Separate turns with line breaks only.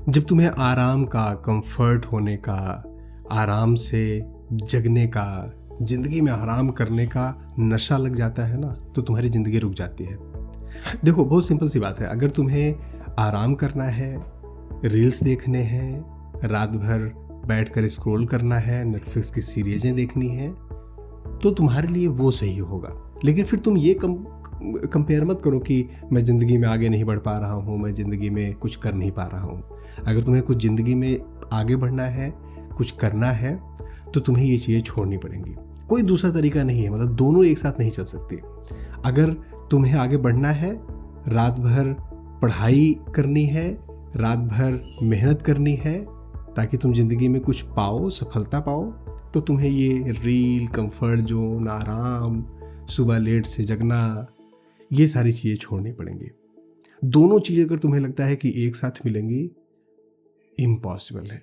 जब तुम्हें आराम का, कंफर्ट होने का, आराम से जगने का, जिंदगी में आराम करने का नशा लग जाता है ना, तो तुम्हारी जिंदगी रुक जाती है। देखो, बहुत सिंपल सी बात है। अगर तुम्हें आराम करना है, रील्स देखने हैं, रात भर बैठकर स्क्रॉल करना है, नेटफ्लिक्स की सीरीजें देखनी है, तो तुम्हारे लिए वो सही होगा। लेकिन फिर तुम ये कंपेयर मत करो कि मैं ज़िंदगी में आगे नहीं बढ़ पा रहा हूँ, मैं ज़िंदगी में कुछ कर नहीं पा रहा हूँ। अगर तुम्हें कुछ ज़िंदगी में आगे बढ़ना है, कुछ करना है, तो तुम्हें ये चीज़ें छोड़नी पड़ेंगी। कोई दूसरा तरीका नहीं है, मतलब दोनों एक साथ नहीं चल सकती। अगर तुम्हें आगे बढ़ना है, रात भर पढ़ाई करनी है, रात भर मेहनत करनी है, ताकि तुम ज़िंदगी में कुछ पाओ, सफलता पाओ, तो तुम्हें ये रील, कंफर्ट जोन, आराम, सुबह लेट से जगना, ये सारी चीज़ें छोड़नी पड़ेंगी। दोनों चीज़ें अगर तुम्हें लगता है कि एक साथ मिलेंगी, इम्पॉसिबल है।